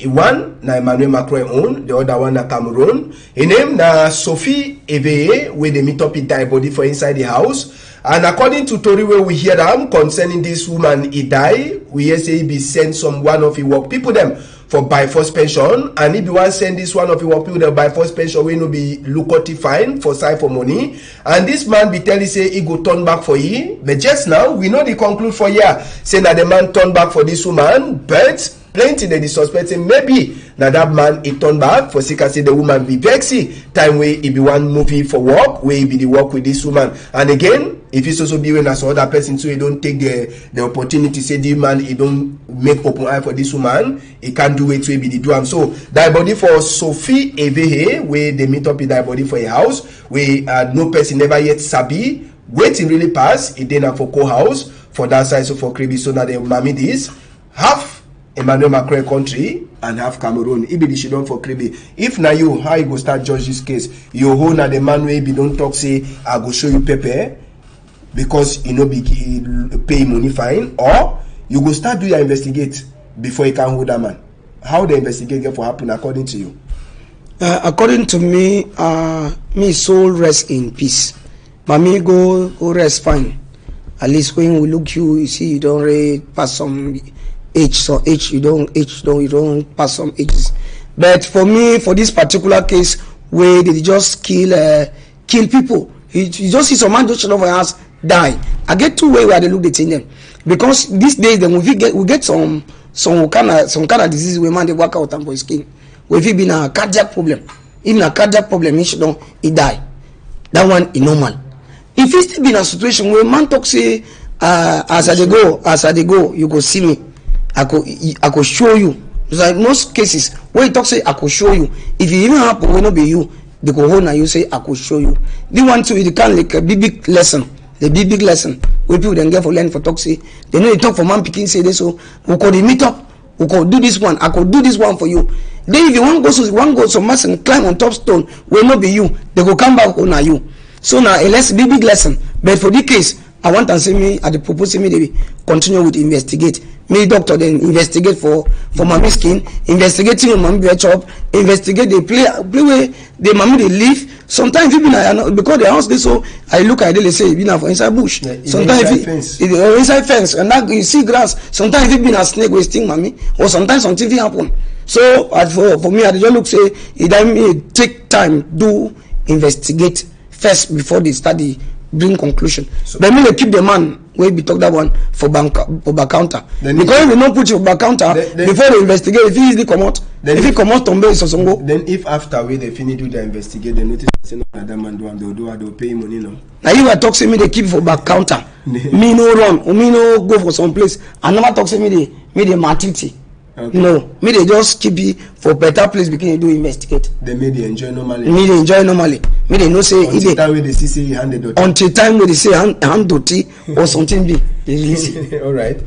One na Emmanuel Macron own, the other one na Cameroon. Her name na Sophie Eve, where they meet up in die body for inside the house. And according to Tori where we hear them concerning this woman, he die. We hear say he be send some one of the work people them for by force pension, and if you want send this one of the work people them by force pension, we no be lucrative fine for side for money. And this man be telling say he go turn back for ye. But just now we know the conclude for year say that the man turn back for this woman, but plenty they suspecting maybe now that man he turn back for say the woman be vexy time where he be one movie for work where he be the work with this woman. And again, if it's also be when as other person so he don't take the opportunity say the man he don't make open eye for this woman, he can't do it to be the do am. So that body for Sophie Evehe where they meet up in that body for a house where no person never yet sabi waiting really pass it then for co-house for that side. So for Kribi, so now the mommy this half Emmanuel Macron country and half Cameroon. It be the shidon for Kribi. If now you how you go start judge this case, you hold na the man wey be don't talk say I go show you paper because you know be pay money fine, or you go start do your investigate before you can hold that man. How the investigate get for happen according to you? According to me, me soul rest in peace. But me go rest fine. At least when we look you see you don't really pass some age, so you don't pass some ages. But for me, for this particular case where they just kill people, you just see some man just over your house die. I get 2 ways where they look the thing them, because these days then we get some kind of disease where man they work out and for his skin. If it been a cardiac problem, even a cardiac problem, he die. That one is normal. If it's still been a situation where man talk say as I dey go, you go see me. I could show you. It's like most cases where you talk say I could show you. If it even happen when not be you, they go home and you say I could show you. They want to it can like a big lesson. The big lesson where people then get for learn for talk say they know they talk for man picking say this, so we could meet up, we could do this one, I could do this one for you. Then if you want to go some mass and climb on top stone will not be you, they go come back on you. So now a big lesson. But for this case, I want to see me at the proposal me they continue with investigate. Me doctor then investigate for mommy skin, investigating on mommy chop, investigate the play where the mommy they live. Sometimes even because the house they so I look at they say you know for inside bush. Yeah, sometimes inside fence and now you see grass. Sometimes it been a snake wasting mommy or sometimes something happen. So for me I just look say it take time do investigate first before they study bring conclusion. So, but me they keep the man where we talk that one for back counter. Because we don't put you back counter before they investigate. If he easily come out, if he come out on base or something. Then if after we they finish do the investigate, they notice say no other man do they'll pay money no. Now you are talking me they keep for back counter. Me no run or me no go for some place. I never talk say me they matiti. Okay. No, me they just keep it for better place because they do investigate. They may they enjoy normally. Me they enjoy normally. Me they no say until time when they see hand dirty. Until time when they say hand dirty or something be they release it. All right.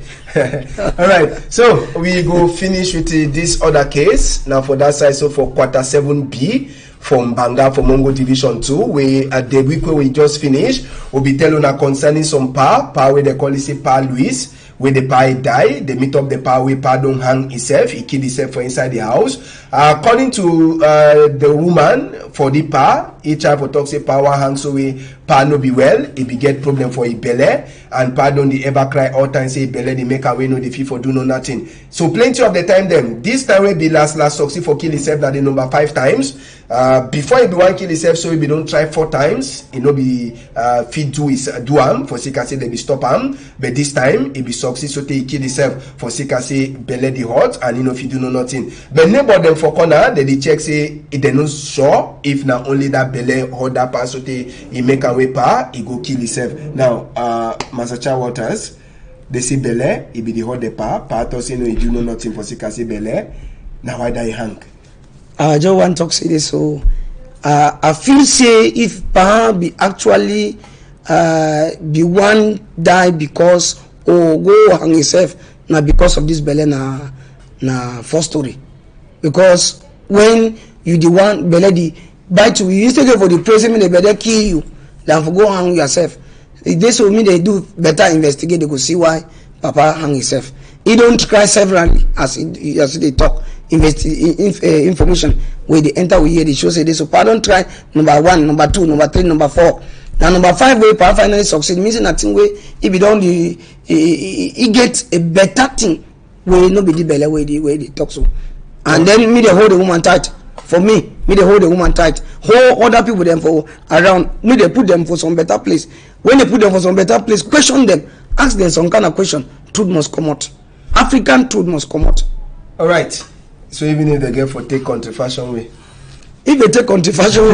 All right. So we go finish with this other case now for that side. So for quarter 7B from Banga for Mongo Division 2, we at the week where we just finished, we'll be telling her concerning some power where they call it say Pa Luis. Where the pa die, they meet up the pa where pa don't hang himself, he killed himself for inside the house. According to the woman for the pa, each time for talk say pa wa hang so we pa no be well, he be get problem for his belly, and pa don't the ever cry all time say belly they make away no the fee for do no nothing. So plenty of the time them, this time will be last succeed for kill himself that the number 5 times. Before he be one kill himself, so he be don't try 4 times, he no be fit do am for sick say they be stop am, but this time he be succeed so he kill himself for sick say belly the hot and he no fit do no nothing. But neighbor them for corner they check say they no sure if now only that belly or that pass so he make away pa he go kill himself. Now Masacha Waters they say belly he be the hot the pa to say no he do no nothing for sick say belly. Now why die hang? I just want to say this so I feel say if pa be actually be one die because or go hang himself now because of this belly na first story. Because when you the one belly bite you used to go for the president they better kill you than for go hang yourself. This will mean they do better investigate, they go see why Papa hang himself. He don't cry severally as they talk information where they enter we hear the show say this. So Papa don't try number 1, number 2, number 3, number 4. Now number 5 where Papa finally succeed means nothing way if he don't he get a better thing where no be the belly where they talk so. And then me they hold the woman tight. For me they hold the woman tight. Hold other people them for around. Me they put them for some better place. When they put them for some better place, question them, ask them some kind of question. Truth must come out. African truth must come out. All right. So even if they get for take controversial way. If they take controversial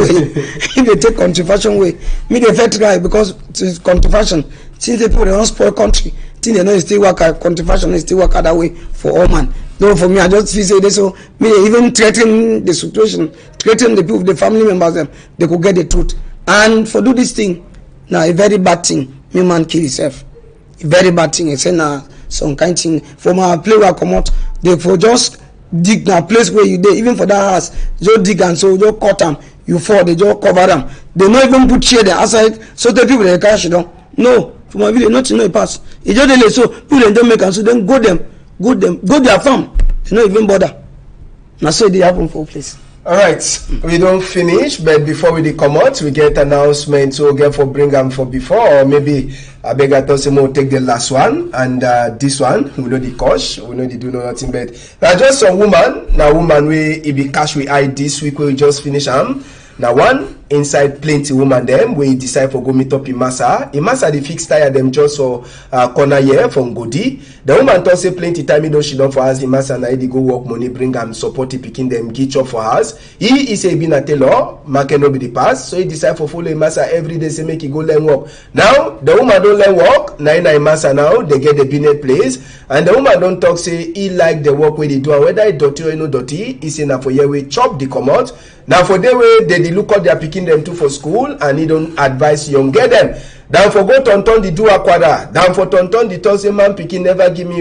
way, me they fair try because it's controversial. Since they put don't spoil country, think they know still work controversial still work that way for all man. No, for me, I just feel say this. So me they even threaten the situation, threaten the people, the family members them, they could get the truth. And for do this thing, now a very bad thing, me man kill himself. A very bad thing. I say now some kind thing. For my play will come out, they for just dig na place where you dey, even for that house, just dig and so just cut them, you fall, they just cover them. They not even put chair there outside, so the people they cash down. No, for my village, nothing no pass. It just delay so people don't make and so then go their farm. They not even bother. Now so they happen for place. All right, we don't finish, but before we come out, we get announcement. So get for bring them for before, or maybe I beg I thought more take the last one and this one. We know the cost, we know they do nothing, but now just some woman. Now woman we it be cash we hide this week we just finish Now one inside plenty woman them we decide for go meet up in Massa. In Massa they fix tire them just for corner here from Godi. The woman thought say plenty time she done for us in Massa now they go work money bring support picking them get up for us. He is a been a tailor market no be the pass so he decide for follow in Massa every day say make he go learn work. Now the woman don't learn work now in Massa now they get the business place and the woman don't talk say he like the work where they do and whether it dirty or no dirty he say now for here we chop the come out. Now for the way they look at their picking them too for school and he don't advise young get them. Down for go tonton the do aquada. Down for tonton the talk say man picking never give me.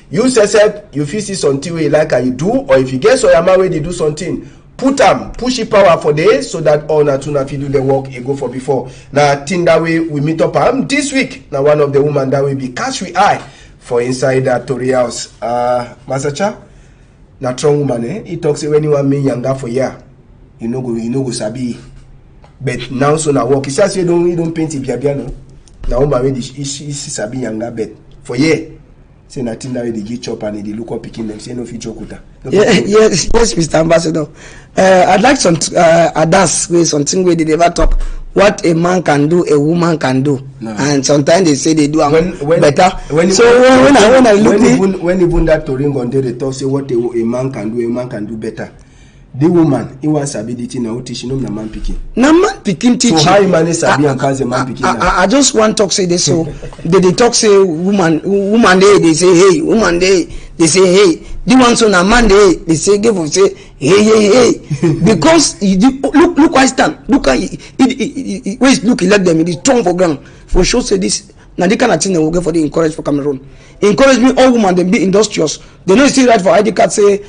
You say you feel see something way like you do or if you get so your man way they do something. push it power for days so that all na tuna fit do the work e go for before. Now thing that way we meet up this week. Now one of the woman that will be catch we eye for inside that Tory house. Masacha, na strong woman, he talks when you want me younger for year. You know go sabi. But now so na work. He says you don't paint it no. Now woman he sabi younger but for year. Say nothing that they get chop and they look up picking them. Say no feature kuta. Yes, Mr. Ambassador. I'd like some adas with something where they never talk what a man can do, a woman can do, and sometimes they say they do better. When even that touring on there, they talk say what a man can do, a man can do better. The woman, he wants ability now teaching him the man picking. Na man picking teaching. So how you manage sabi and cause the man picking? I just want talk say this so. they talk say woman they say hey, woman they say hey. The one so na man they say give up say hey. Because look why stand. Look look he let them it is strong for ground. For sure say this. Now they kind of thing they will get for the encourage for Cameroon. Encourage me all women they be industrious. They know it's right for ID card say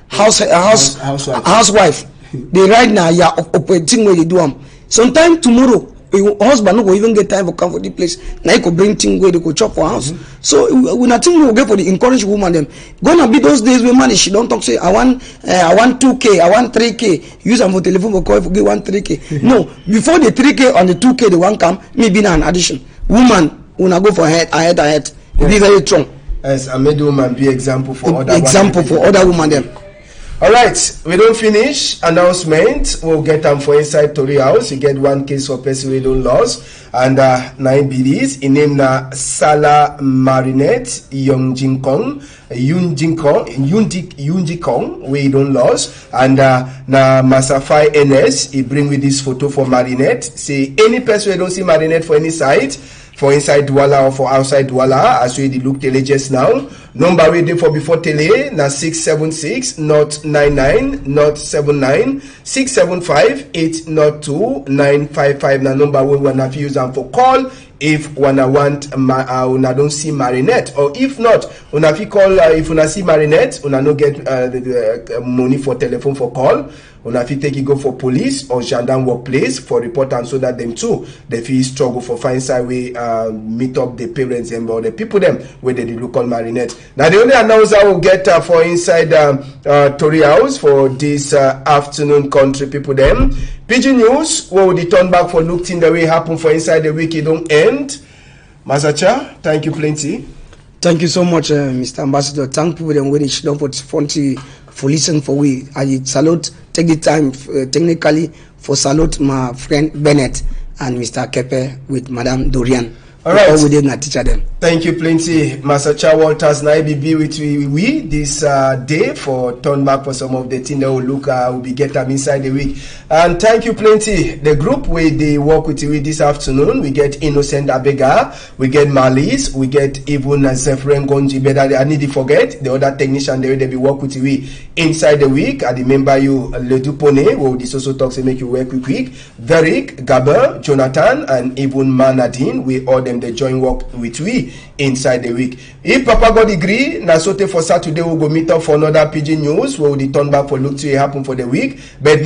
housewife. They right now yeah operating where they do them. Sometime tomorrow husband no go even get time for come for the place. Now he could bring thing where they go chop for house. So we nothing we will get for the encourage woman them. Gonna be those days when money she don't talk say I want 2K, I want 3K. Use them for telephone for call for get 3K. No, before the 3K on the 2K the one come maybe an addition. Woman una go for ahead. Be very strong. Yes, I made woman be example for other women them. All right, we don't finish announcement. We'll get them for inside Tory House. You get one case for person we don't lose, and 9 BDs. In name na Salah Marinette Yun Jikong we don't lose, and na Masafai NS. He bring with this photo for Marinette. Say any person we don't see Marinette for any site. For inside Douala or for outside Douala, as we look tele just now. Number we did for before tele na 676 not 99 not 79 675 8 not 2 955 na number we wanna use them for call if wanna want una don't see Marinette, or if not una fi call if una see Marinette una no get the money for telephone for call. Una fit take it go for police or gendarme workplace for report, and so that them too they feel struggle for find side way meet up the parents and or the people them where they look on Marinette. Now the only announcer will get for inside Tory House for this afternoon country people them. Pidgin News will return back for looking the way happen for inside the week it don't end. Masacha, thank you plenty. Thank you so much, Mr. Ambassador. Thank people them when don't put for listen for we. I salute, take the time technically for salute my friend Bennett and Mr. Kepe with Madame Dorian. All right. All we did not teach them. Thank you plenty, Masacha Walters. Now be with we this day for turn back for some of the things that will look will be get them inside the week. And thank you plenty. The group where they work with we this afternoon, we get Innocent Abega, we get Malis, we get even Zefren Gonji. Better I need to forget the other technician they be work with we inside the week. I remember you Le Dupone, who this also talks and make you work quick. Veric, Gaber, Jonathan, and even Manadine. We all them they join work with we inside the week. If Papa God agree, na sote for Saturday we'll go meet up for another Pidgin News. We'll return back for look to what happen for the week. But